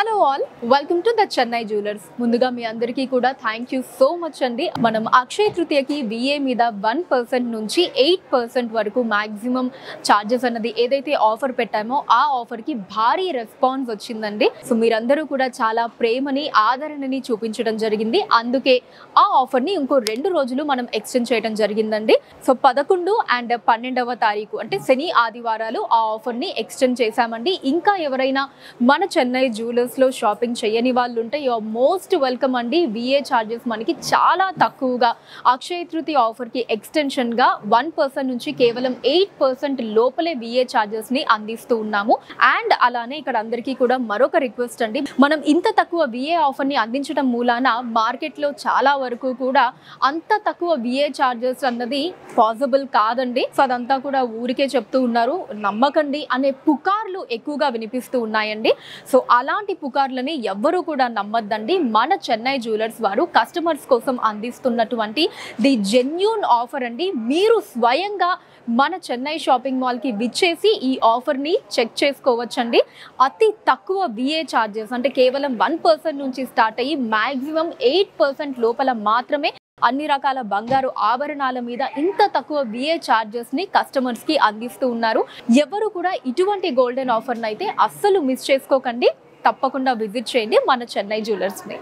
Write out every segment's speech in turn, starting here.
Hello all, welcome to the Chennai jewellers. ముందుగా మీ అందరికీ కూడా థ్యాంక్ యూ సో మచ్ అండి. మనం అక్షయ తృతీయకి విఏ మీద 1% నుంచి 8% వరకు మ్యాక్సిమం ఛార్జెస్ అన్నది ఏదైతే ఆఫర్ పెట్టామో ఆ ఆఫర్కి భారీ రెస్పాన్స్ వచ్చిందండి. సో మీరందరూ కూడా చాలా ప్రేమని ఆదరణని చూపించడం జరిగింది. అందుకే ఆ ఆఫర్ని ఇంకో 2 రోజులు మనం ఎక్స్టెండ్ చేయడం జరిగిందండి. సో 11 అండ్ 12వ తారీఖు అంటే శని ఆదివారాలు ఆ ఆఫర్ని ఎక్స్టెండ్ చేశామండి. ఇంకా ఎవరైనా మన చెన్నై జ్యువెలర్స్ లో షాపింగ్ చేయని వాళ్ళు ఉంటే యు ఆర్ మోస్ట్ వెల్కమ్ అండి. విఏ ఛార్జెస్ మనకి చాలా తక్కువగా అక్షయ తృతీయ ఆఫర్కి ఎక్స్టెన్షన్గా 1% నుంచి కేవలం 8% లోపలే విఏ ఛార్జెస్ ని అందిస్తూ ఉన్నాము. అండ్ అలానే ఇక్కడ అందరికీ కూడా మరొక రిక్వెస్ట్ అండి, మనం ఇంత తక్కువ విఏ ఆఫర్ని అందించడం మూలాన మార్కెట్లో చాలా వరకు కూడా అంత తక్కువ విఏ ఛార్జెస్ అన్నది పాసిబుల్ కాదండి. సో అదంతా కూడా ఊరికే చెప్తూ ఉన్నారు, నమ్మకండి అనే పుకార్లు ఎక్కువగా వినిపిస్తూ ఉన్నాయండి. సో అలాంటి పుకార్లని ఎవ్వరూ కూడా నమ్మద్దండి. మన చెన్నై జ్యువెలర్స్ వారు కస్టమర్స్ కోసం అందిస్తున్నటువంటి ది జెన్యూన్ ఆఫర్ అండి. మీరు స్వయంగా మన చెన్నై షాపింగ్ మాల్కి విచ్చేసి ఈ ఆఫర్ని చెక్ చేసుకోవచ్చండి. అతి తక్కువ విఏ ఛార్జెస్ అంటే కేవలం 1% నుంచి స్టార్ట్ అయ్యి మ్యాక్సిమం 8% లోపల మాత్రమే అన్ని రకాల బంగారు ఆభరణాల మీద ఇంత తక్కువ విఏ ఛార్జెస్ని కస్టమర్స్కి అందిస్తూ ఉన్నారు. ఎవరు కూడా ఇటువంటి గోల్డెన్ ఆఫర్ని అయితే అస్సలు మిస్ చేసుకోకండి. తప్పకుండా విజిట్ చేయండి మన చెన్నై జ్యువెలర్స్ని.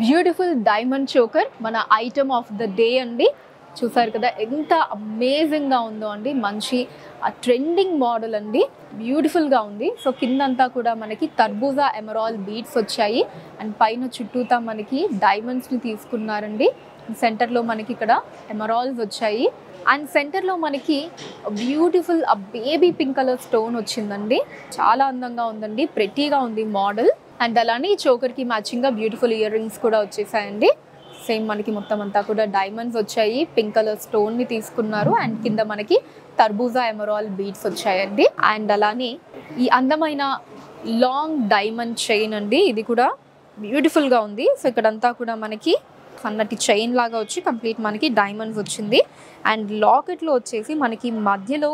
బ్యూటిఫుల్ డైమండ్ చోకర్ మన ఐటమ్ ఆఫ్ ద డే అండి. చూసారు కదా ఎంత అమేజింగ్గా ఉందో అండి. మంచి ట్రెండింగ్ మోడల్ అండి, బ్యూటిఫుల్గా ఉంది. సో కిందంతా కూడా మనకి తర్బూజా ఎమరాల్డ్ బీడ్స్ వచ్చాయి అండ్ పైన చుట్టూతా మనకి డైమండ్స్ని తీసుకున్నారండి. సెంటర్లో మనకి ఇక్కడ ఎమరాల్డ్స్ వచ్చాయి అండ్ సెంటర్లో మనకి beautiful baby pink colour stone వచ్చిందండి. చాలా అందంగా ఉందండి, ప్రెట్టీగా ఉంది మోడల్. అండ్ అలానే ఈ చోకర్కి మ్యాచింగ్గా బ్యూటిఫుల్ ఇయర్ రింగ్స్ కూడా వచ్చేసాయండి. సేమ్ మనకి మొత్తం అంతా కూడా డైమండ్స్ వచ్చాయి, పింక్ కలర్ స్టోన్ని తీసుకున్నారు అండ్ కింద మనకి తర్బూజా ఎమరాల్డ్ బీడ్స్ వచ్చాయండి. అండ్ అలానే ఈ అందమైన లాంగ్ డైమండ్ చైన్ అండి, ఇది కూడా బ్యూటిఫుల్గా ఉంది. సో ఇక్కడంతా కూడా మనకి సన్నటి చైన్ లాగా వచ్చి కంప్లీట్ మనకి డైమండ్స్ వచ్చింది అండ్ లాకెట్లో వచ్చేసి మనకి మధ్యలో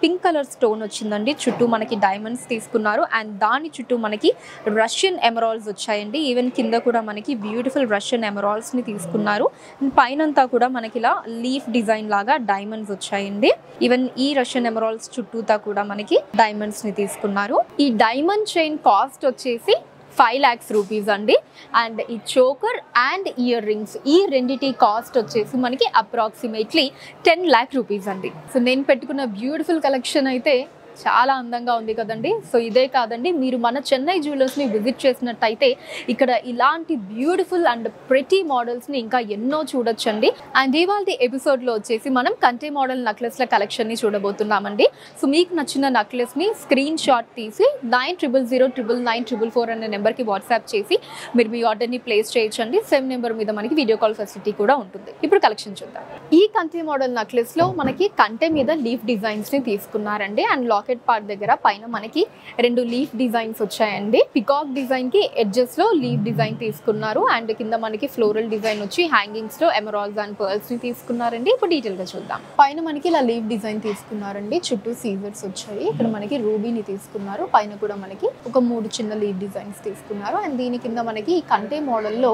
పింక్ కలర్ స్టోన్ వచ్చిందండి. చుట్టూ మనకి డైమండ్స్ తీసుకున్నారు అండ్ దాని చుట్టూ మనకి రష్యన్ ఎమరాల్డ్స్ వచ్చాయండి. ఈవెన్ కింద కూడా మనకి బ్యూటిఫుల్ రష్యన్ ఎమరాల్డ్స్ని తీసుకున్నారు అండ్ పైనంతా కూడా మనకి ఇలా లీఫ్ డిజైన్ లాగా డైమండ్స్ వచ్చాయండి. ఈవెన్ ఈ రష్యన్ ఎమరాల్డ్స్ చుట్టూతా కూడా మనకి డైమండ్స్ని తీసుకున్నారు. ఈ డైమండ్ చైన్ కాస్ట్ వచ్చేసి 5 lakhs rupees అండి. అండ్ ఈ చోకర్ అండ్ ఇయర్ రింగ్స్ ఈ రెండిటి కాస్ట్ వచ్చేసి మనకి అప్రాక్సిమేట్లీ 10 lakh rupees అండి. సో నేను పెట్టుకున్న బ్యూటిఫుల్ కలెక్షన్ అయితే చాలా అందంగా ఉంది కదండి. సో ఇదే కాదండి, మీరు మన చెన్నై జ్యువెలర్స్ని విజిట్ చేసినట్టయితే ఇక్కడ ఇలాంటి బ్యూటిఫుల్ అండ్ ప్రెటీ మోడల్స్ని ఇంకా ఎన్నో చూడొచ్చండి. అండ్ ఇవాళ ఎపిసోడ్లో వచ్చేసి మనం కంటే మోడల్ నెక్లెస్ల కలెక్షన్ని చూడబోతున్నామండి. సో మీకు నచ్చిన నెక్లెస్ని స్క్రీన్ షాట్ తీసి 90099944 అనే నెంబర్కి వాట్సాప్ చేసి మీరు మీ ఆర్డర్ని ప్లేస్ చేయొచ్చండి. సేమ్ నెంబర్ మీద మనకి వీడియో కాల్ ఫెసిలిటీ కూడా ఉంటుంది. ఇప్పుడు కలెక్షన్ చూద్దాం. ఈ కంటే మోడల్ నెక్లెస్లో మనకి కంటే మీద లీఫ్ డిజైన్స్ని తీసుకున్నారండి అండ్ లాకెట్ పార్ట్ దగ్గర పైన మనకి 2 లీఫ్ డిజైన్స్ వచ్చాయండి. పికాక్ డిజైన్ కి ఎడ్జెస్ లో లీఫ్ డిజైన్ తీసుకున్నారు అండ్ కింద మనకి ఫ్లోరల్ డిజైన్ వచ్చి హ్యాంగింగ్స్ లో ఎమరాల్డ్స్ అండ్ పర్ల్స్ ని తీసుకున్నారండి. ఇప్పుడు డీటెయిల్ గా చూద్దాం. పైన మనకి ఇలా లీఫ్ డిజైన్ తీసుకున్నారండి, చుట్టూ సీజర్స్ వచ్చాయి. ఇక్కడ మనకి రూబీని తీసుకున్నారు, పైన కూడా మనకి ఒక 3 చిన్న లీఫ్ డిజైన్స్ తీసుకున్నారు అండ్ దీని కింద మనకి ఈ కంటే మోడల్లో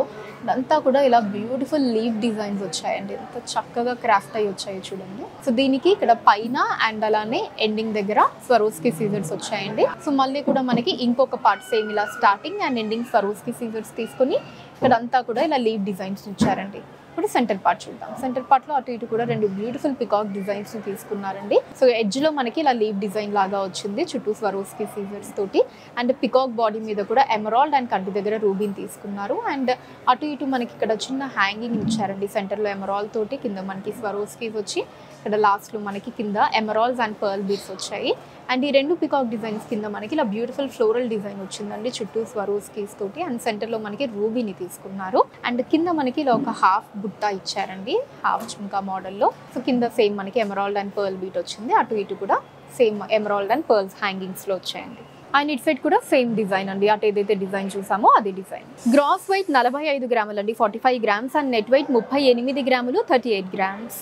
అంతా కూడా ఇలా బ్యూటిఫుల్ లీఫ్ డిజైన్స్ వచ్చాయండి. ఎంత చక్కగా క్రాఫ్ట్ అయ్యి వచ్చాయి చూడండి. సో దీనికి ఇక్కడ పైన అండ్ అలానే ఎండింగ్ దగ్గర స్వరోస్కి సీజర్స్ వచ్చాయండి. సో మళ్ళీ కూడా మనకి ఇంకొక పార్ట్ సేమ్ ఇలా స్టార్టింగ్ అండ్ ఎండింగ్ స్వరోస్కి సీజర్స్ తీసుకొని ఇక్కడ అంతా కూడా ఇలా లీవ్ డిజైన్స్ ఇచ్చారండి. ఇప్పుడు సెంటర్ పార్ట్ చూద్దాం. సెంటర్ పార్ట్లో అటు ఇటు కూడా 2 బ్యూటిఫుల్ పికాక్ డిజైన్స్ని తీసుకున్నారండి. సో ఎడ్జ్లో మనకి ఇలా లీవ్ డిజైన్ లాగా వచ్చింది చుట్టూ స్వరోస్కి సీజర్స్ తోటి అండ్ పికాక్ బాడీ మీద కూడా ఎమరాల్డ్ అండ్ కంటి దగ్గర రూబీని తీసుకున్నారు అండ్ అటు ఇటు మనకి ఇక్కడ చిన్న హ్యాంగింగ్ ఇచ్చారండి. సెంటర్లో ఎమరాల్డ్ తోటి కింద మనకి స్వరోస్కి వచ్చి ఇక్కడ లాస్ట్లో మనకి కింద ఎమరాల్డ్స్ అండ్ పర్ల్ బీడ్స్ వచ్చాయి అండ్ ఈ 2 పికాక్ డిజైన్స్ కింద మనకి ఇలా బ్యూటిఫుల్ ఫ్లోరల్ డిజైన్ వచ్చిందండి చుట్టూ స్వరోస్కీస్ తోటి అండ్ సెంటర్లో మనకి రూబీని తీసుకున్నారు అండ్ కింద మనకి ఇలా ఒక హాఫ్ బుట్ట ఇచ్చారండి, హాఫ్ చుంకా మోడల్లో. సో కింద సేమ్ మనకి ఎమరాల్డ్ అండ్ పర్ల్ బీట్ వచ్చింది, అటు ఇటు కూడా సేమ్ ఎమరాల్డ్ అండ్ పర్ల్స్ హ్యాంగింగ్స్లో వచ్చాయండి. అండ్ ఇట్ సైడ్ కూడా సేమ్ డిజైన్ అండి, అటు ఏదైతే డిజైన్ చూసామో అదే డిజైన్. గ్రాస్ వెయిట్ 45 గ్రాములు అండి, 45 గ్రామ్స్. అండ్ నెట్ వెయిట్ 38 గ్రాములు, 38 గ్రామ్స్.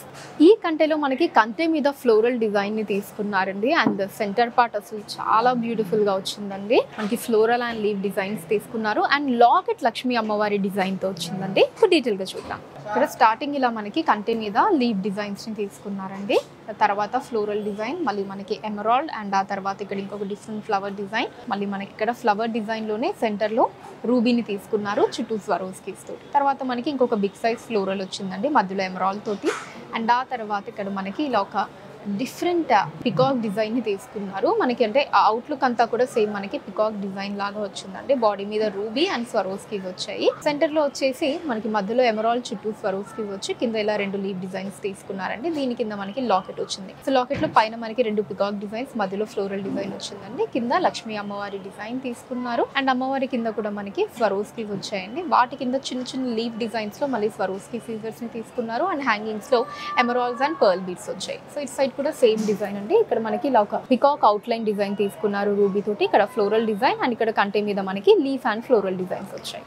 ఈ కంటెలో మనకి కంటె మీద ఫ్లోరల్ డిజైన్ ని తీసుకున్నారండి. అండ్ సెంటర్ పార్ట్ అసలు చాలా బ్యూటిఫుల్ గా వచ్చిందండి. మనకి ఫ్లోరల్ అండ్ లీవ్ డిజైన్స్ తీసుకున్నారు. అండ్ లాకెట్ లక్ష్మీ అమ్మవారి డిజైన్ తో వచ్చిందండి. ఇప్పుడు డీటెయిల్ గా చూద్దాం. ఇక్కడ స్టార్టింగ్ ఇలా మనకి కంటె మీద లీవ్ డిజైన్స్ ని తీసుకున్నారండి. తర్వాత ఫ్లోరల్ డిజైన్, మళ్ళీ మనకి ఎమరాల్డ్, అండ్ ఆ తర్వాత ఇక్కడ ఇంకొక డిఫరెంట్ ఫ్లవర్ డిజైన్. మళ్ళీ మనకి ఇక్కడ ఫ్లవర్ డిజైన్ లోనే సెంటర్ లో రూబీని తీసుకున్నారు, చుట్టూ స్వరోస్కీస్ తోటి. తర్వాత మనకి ఇంకొక బిగ్ సైజ్ ఫ్లోరల్ వచ్చిందండి, మధ్యలో ఎమరాల్డ్ తోటి. అండ్ ఆ తర్వాత ఇక్కడ మనకి ఇలా ఒక డిఫరెంట్ పికాక్ డిజైన్ ని తీసుకున్నారు. మనకి అంటే అవుట్లుక్ అంతా కూడా సేమ్ మనకి పికాక్ డిజైన్ లాగా వచ్చిందండి. బాడీ మీద రూబీ అండ్ స్వరోస్కీస్ వచ్చాయి. సెంటర్ లో వచ్చేసి మనకి మధ్యలో ఎమరాల్డ్, చుట్టూ స్వరోస్కీస్ వచ్చి కింద ఇలా 2 లీవ్ డిజైన్స్ తీసుకున్నారండి. దీని కింద మనకి లాకెట్ వచ్చింది. సో లాకెట్ లో పైన మనకి 2 పికాక్ డిజైన్స్, మధ్యలో ఫ్లోరల్ డిజైన్ వచ్చిందండి. కింద లక్ష్మీ అమ్మవారి డిజైన్ తీసుకున్నారు. అండ్ అమ్మవారి కింద కూడా మనకి స్వరోస్కీస్ వచ్చాయండి. వాటి కింద చిన్న చిన్న లీవ్ డిజైన్స్ లో మళ్ళీ స్వరోస్కీ సీజర్స్ ని తీసుకున్నారు. అండ్ హ్యాంగింగ్స్ లో ఎమరాల్డ్స్ అండ్ పర్ల్ బీడ్స్ వచ్చాయి. సో ఇట్ సైడ్ కూడా సేమ్ డిజైన్ అండి. ఇక్కడ మనకి ఇలా ఒక పికాక్ అవుట్ లైన్ డిజైన్ తీసుకున్నారు రూబీ తోటి. ఇక్కడ ఫ్లోరల్ డిజైన్, అండ్ ఇక్కడ కంటె మీద మనకి లీఫ్ అండ్ ఫ్లోరల్ డిజైన్స్ వచ్చాయి.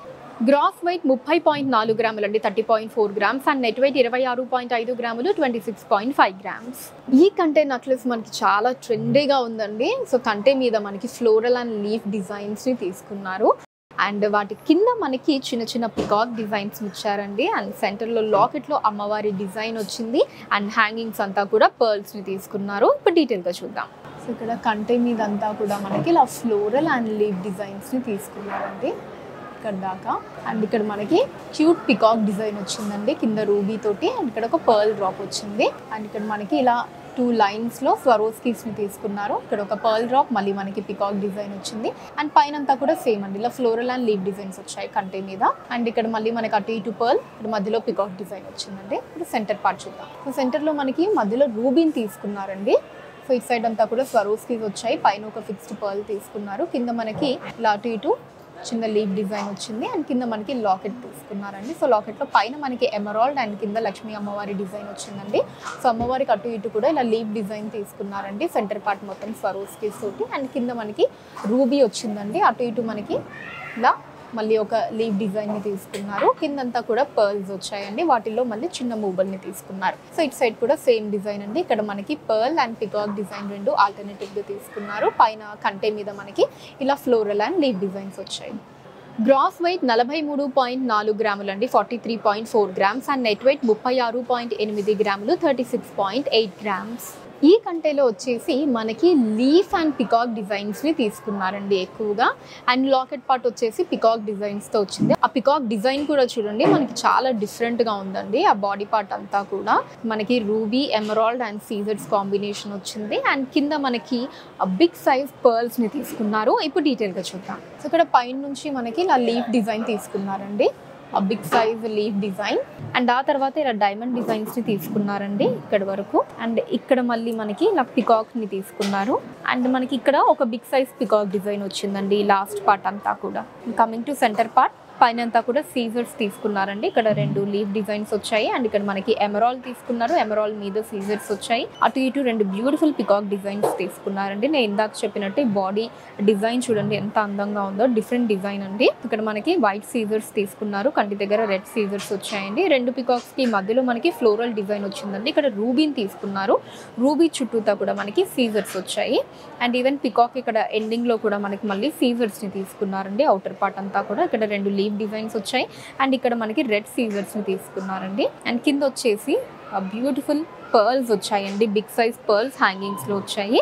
గ్రాస్ వెయిట్ 30.4 గ్రాములు అండి, 30.4 గ్రామ్స్. అండ్ నెట్ వెయిట్ 26.5 గ్రాములు, 26.5 గ్రామ్స్. ఈ కంటె నక్లెస్ మనకి చాలా ట్రెండీగా ఉందండి. సో కంటె మీద మనకి ఫ్లోరల్ అండ్ లీఫ్ డిజైన్స్ ని తీసుకున్నారు. అండ్ వాటి కింద మనకి చిన్న చిన్న పికాక్ డిజైన్స్ ఇచ్చారండి. అండ్ సెంటర్లో లాకెట్లో అమ్మవారి డిజైన్ వచ్చింది. అండ్ హ్యాంగింగ్స్ అంతా కూడా పర్ల్స్ని తీసుకున్నారు. ఇప్పుడు డీటెయిల్గా చూద్దాం. సో ఇక్కడ కంటె మీద అంతా కూడా మనకి ఇలా ఫ్లోరల్ అండ్ లీవ్ డిజైన్స్ని తీసుకున్నారండి ఇక్కడ దాకా. అండ్ ఇక్కడ మనకి క్యూట్ పికాక్ డిజైన్ వచ్చిందండి కింద రూబీ తోటి. అండ్ ఇక్కడ ఒక పర్ల్ డ్రాప్ వచ్చింది. అండ్ ఇక్కడ మనకి ఇలా 2 లైన్స్ లో స్వరోస్కీస్ ని తీసుకున్నారు. ఇక్కడ ఒక పర్ల్ డ్రాప్, మళ్ళీ మనకి పికాక్ డిజైన్ వచ్చింది. అండ్ పైన అంతా కూడా సేమ్ అండి, ఇలా ఫ్లోరల్ అండ్ లీవ్ డిజైన్స్ వచ్చాయి కంటె మీద. అండ్ ఇక్కడ మళ్ళీ మనకి అటు ఇటు పర్ల్, ఇక్కడ మధ్యలో పికాక్ డిజైన్ వచ్చిందండి. ఇప్పుడు సెంటర్ పార్ట్ చూద్దాం. సో సెంటర్ లో మనకి మధ్యలో రూబీని తీసుకున్నారండి. సో ఈ సైడ్ అంతా కూడా స్వరోస్కీస్ వచ్చాయి. పైన ఒక ఫిక్స్డ్ పర్ల్ తీసుకున్నారు. కింద మనకి ఇలా అటు ఇటు చిన్న లీవ్ డిజైన్ వచ్చింది. అండ్ కింద మనకి లాకెట్ తీసుకున్నారండి. సో లాకెట్లో పైన మనకి ఎమరాల్డ్, అండ్ కింద లక్ష్మీ అమ్మవారి డిజైన్ వచ్చిందండి. సో అమ్మవారికి అటు ఇటు కూడా ఇలా లీవ్ డిజైన్ తీసుకున్నారండి. సెంటర్ పార్ట్ మొత్తం స్వరోస్కీస్ తోటి. అండ్ కింద మనకి రూబీ వచ్చిందండి. అటు ఇటు మనకి ఇలా మళ్ళీ ఒక లీవ్ డిజైన్ని తీసుకున్నారు. కిందంతా కూడా పర్ల్స్ వచ్చాయండి. వాటిల్లో మళ్ళీ చిన్న మూబల్ని తీసుకున్నారు. సో ఇటు సైడ్ కూడా సేమ్ డిజైన్ అండి. ఇక్కడ మనకి పర్ల్ అండ్ పికాక్ డిజైన్ 2 ఆల్టర్నేటివ్గా తీసుకున్నారు. పైన కంటె మీద మనకి ఇలా ఫ్లోరల్ అండ్ లీవ్ డిజైన్స్ వచ్చాయి. గ్రాస్ వెయిట్ 43.4 గ్రాములు అండి, 43.4 గ్రామ్స్. అండ్ నెట్ వెయిట్ 36.8 గ్రాములు, 36.8 గ్రామ్స్. ఈ కంటెలో వచ్చేసి మనకి లీఫ్ అండ్ పికాక్ డిజైన్స్ని తీసుకున్నారండి ఎక్కువగా. అండ్ లాకెట్ పార్ట్ వచ్చేసి పికాక్ డిజైన్స్తో వచ్చింది. ఆ పికాక్ డిజైన్ కూడా చూడండి మనకి చాలా డిఫరెంట్గా ఉందండి. ఆ బాడీ పార్ట్ అంతా కూడా మనకి రూబీ, ఎమరాల్డ్ అండ్ సీజర్స్ కాంబినేషన్ వచ్చింది. అండ్ కింద మనకి బిగ్ సైజ్ పర్ల్స్ని తీసుకున్నారు. ఇప్పుడు డీటెయిల్గా చూద్దాం. సో ఇక్కడ పైన నుంచి మనకి ఇలా లీఫ్ డిజైన్ తీసుకున్నారండి, ఆ big size leaf design. And ఆ తర్వాత ఇలా డైమండ్ డిజైన్స్ ని తీసుకున్నారండి ఇక్కడ వరకు. అండ్ ఇక్కడ మళ్ళీ మనకి ఇలా పికాక్ ని తీసుకున్నారు. అండ్ మనకి ఇక్కడ ఒక బిగ్ సైజ్ పికాక్ డిజైన్ వచ్చిందండి లాస్ట్ పార్ట్ అంతా కూడా. కమింగ్ టు సెంటర్ పార్ట్, పైన అంతా కూడా సీజర్స్ తీసుకున్నారండి. ఇక్కడ 2 లీఫ్ డిజైన్స్ వచ్చాయి. అండ్ ఇక్కడ మనకి ఎమరాల్డ్ తీసుకున్నారు, ఎమరాల్డ్ మీద సీజర్స్ వచ్చాయి. అటు ఇటు 2 బ్యూటిఫుల్ పికాక్ డిజైన్స్ తీసుకున్నారండి. నేను ఇందాక చెప్పినట్టు బాడీ డిజైన్ చూడండి ఎంత అందంగా ఉందో, డిఫరెంట్ డిజైన్ అండి. ఇక్కడ మనకి వైట్ సీజర్స్ తీసుకున్నారు, కంటి దగ్గర రెడ్ సీజర్స్ వచ్చాయండి. 2 పికాక్స్ కి మధ్యలో మనకి ఫ్లోరల్ డిజైన్ వచ్చిందండి. ఇక్కడ రూబీని తీసుకున్నారు, రూబీ చుట్టూతా కూడా మనకి సీజర్స్ వచ్చాయి. అండ్ ఈవెన్ పికాక్ ఇక్కడ ఎండింగ్ లో కూడా మనకి మళ్ళీ సీజర్స్ ని తీసుకున్నారండి. అవుటర్ పార్ట్ అంతా కూడా ఇక్కడ 2 లీఫ్ డిజైన్స్ వచ్చాయి. అండ్ ఇక్కడ మనకి రెడ్ సీజర్స్ ని తీసుకున్నారండి. అండ్ కింద వచ్చేసి బ్యూటిఫుల్ పర్ల్స్ వచ్చాయండి, బిగ్ సైజ్ పర్ల్స్ హ్యాంగింగ్స్ లో వచ్చాయి.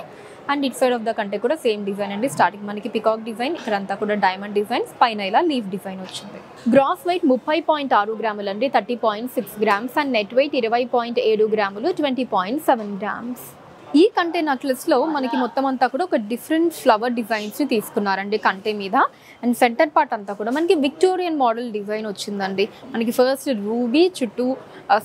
And it side of the కంటే కూడా సేమ్ డిజైన్ అండి. స్టార్టింగ్ మనకి పికాక్ డిజైన్, ఇక్కడంతా కూడా డైమండ్ డిజైన్స్, పైన ఇలా లీఫ్ డిజైన్ వచ్చింది. గ్రాస్ వెయిట్ 30.6 గ్రాములు అండి, 30.6 గ్రామ్స్. అండ్ నెట్ వెయిట్ 20.7 గ్రాములు, 20.7 గ్రామ్స్. ఈ కంటె నక్లెస్లో మనకి మొత్తం అంతా కూడా ఒక డిఫరెంట్ ఫ్లవర్ డిజైన్స్ని తీసుకున్నారండి కంటె మీద. అండ్ సెంటర్ పార్ట్ అంతా కూడా మనకి విక్టోరియన్ మోడల్ డిజైన్ వచ్చిందండి. మనకి ఫస్ట్ రూబీ చుట్టూ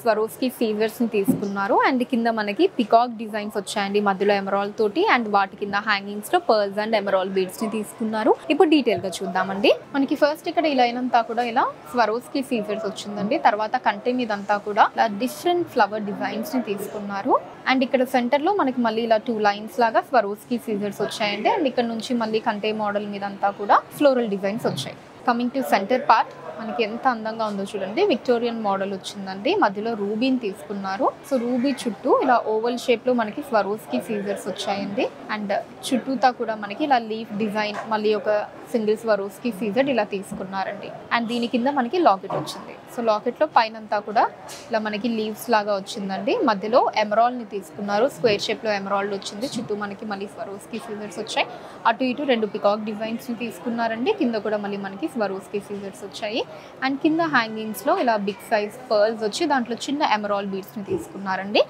స్వరోస్కీ సీజర్స్ని తీసుకున్నారు. అండ్ కింద మనకి పికాక్ డిజైన్స్ వచ్చాయండి మధ్యలో ఎమరాల్డ్ తోటి. అండ్ వాటి కింద హ్యాంగింగ్స్లో పర్ల్స్ అండ్ ఎమరాల్డ్ బీడ్స్ని తీసుకున్నారు. ఇప్పుడు డీటెయిల్గా చూద్దామండి. మనకి ఫస్ట్ ఇక్కడ ఇలా అయినంతా కూడా ఇలా స్వరోస్కీ సీజర్స్ వచ్చిందండి. తర్వాత కంటె మీద అంతా కూడా ఇలా డిఫరెంట్ ఫ్లవర్ డిజైన్స్ని తీసుకున్నారు. అండ్ ఇక్కడ సెంటర్లో మనకి మళ్ళీ ఇలా 2 లైన్స్ లాగా స్వరోస్కి సీజర్స్ వచ్చాయండి. అండ్ ఇక్కడ నుంచి మళ్ళీ కంటే మోడల్ మీద అంతా కూడా ఫ్లోరల్ డిజైన్స్ వచ్చాయి. కమింగ్ టు సెంటర్ పార్ట్, మనకి ఎంత అందంగా ఉందో చూడండి. విక్టోరియన్ మోడల్ వచ్చిందండి, మధ్యలో రూబీని తీసుకున్నారు. సో రూబీ చుట్టూ ఇలా ఓవల్ షేప్ లో మనకి స్వరోస్కి సీజర్స్ వచ్చాయండి. అండ్ చుట్టూతా కూడా మనకి ఇలా లీఫ్ డిజైన్, మళ్ళీ ఒక సింగిల్ స్వరోస్కి సీజర్ ఇలా తీసుకున్నారండి. అండ్ దీని కింద మనకి లాకెట్ వచ్చింది. సో లాకెట్ లో పైన అంతా కూడా ఇలా మనకి లీవ్స్ లాగా వచ్చిందండి. మధ్యలో ఎమరాల్డ్ ని తీసుకున్నారు, స్క్వేర్ షేప్ లో ఎమరాల్డ్ వచ్చింది. చుట్టూ మనకి మళ్ళీ స్వరోస్కి సీజర్స్ వచ్చాయి. అటు ఇటు 2 పికాక్ డిజైన్స్ ని తీసుకున్నారండి. కింద కూడా మళ్ళీ మనకి స్వరోస్కి సీజర్స్ వచ్చాయి. అండ్ కింద హ్యాంగింగ్స్ లో ఇలా బిగ్ సైజ్ పర్ల్స్ వచ్చి దాంట్లో చిన్న ఎమరాల్డ్ బీడ్స్ ని తీసుకున్నారండి.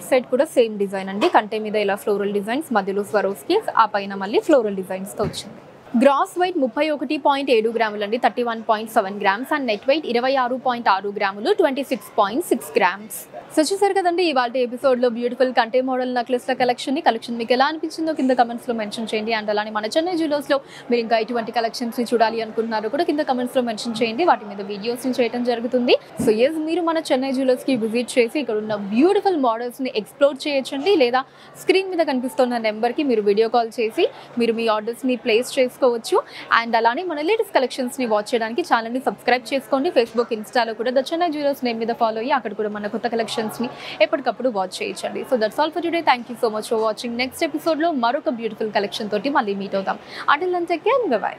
సెట్ కూడా సేమ్ డిజైన్ అండి. కంటే మీద ఇలా ఫ్లోరల్ డిజైన్స్, మధ్యలో స్వరోస్కి, ఆ పైన మళ్ళీ ఫ్లోరల్ డిజైన్స్ తో వచ్చింది. గ్రాస్ వెయిట్ 31.7 గ్రాములు అండి, 31.7 గ్రామ్స్. అండ్ నెట్ వెయిట్ 26.6 గ్రాములు, 26.6 గ్రామ్స్. సో చూసారు కదండి ఇవాళ ఎపిసోడ్లో బ్యూటిఫుల్ కంటే మోడల్ నెక్లెస్ల కలెక్షన్ మీకు ఎలా అనిపించిందో కింద కమెంట్స్లో మెన్షన్ చేయండి. అండ్ అలానే మన చెన్నై జ్యువెలర్స్లో మీరు ఇంకా ఇటువంటి కలెక్షన్స్ని చూడాలి అనుకుంటున్నారో కూడా కింద కమెంట్స్లో మెన్షన్ చేయండి. వాటి మీద వీడియోస్ని చేయడం జరుగుతుంది. సో ఎస్, మీరు మన చెన్నై జ్యువెలర్స్కి విజిట్ చేసి ఇక్కడ ఉన్న బ్యూటిఫుల్ మోడల్స్ని ఎక్స్ప్లోర్ చేయొచ్చండి. లేదా స్క్రీన్ మీద కనిపిస్తున్న నెంబర్కి మీరు వీడియో కాల్ చేసి మీరు మీ ఆర్డర్స్ని ప్లేస్ చేసుకోవచ్చు. అండ్ అలానే మన లేటెస్ట్ కలెక్షన్స్ని వాచ్ చేయడానికి ఛానల్ని సబ్స్క్రైబ్ చేసుకోండి. ఫేస్బుక్, ఇన్స్టాలో కూడా ద చెన్నై జ్యువెలర్స్ నేమ్ మీద ఫాలో అయ్యి అక్కడ కూడా మన కొత్త కలెక్షన్స్ని ఎప్పటికప్పుడు వాచ్ చేయొచ్చండి. So that's all for today. Thank you so much for watching. Next ఎపిసోడ్లో మరొక బ్యూటిఫుల్ కలెక్షన్ తోటి మళ్ళీ మీట్ అవుతాం. Until then take care, bye by.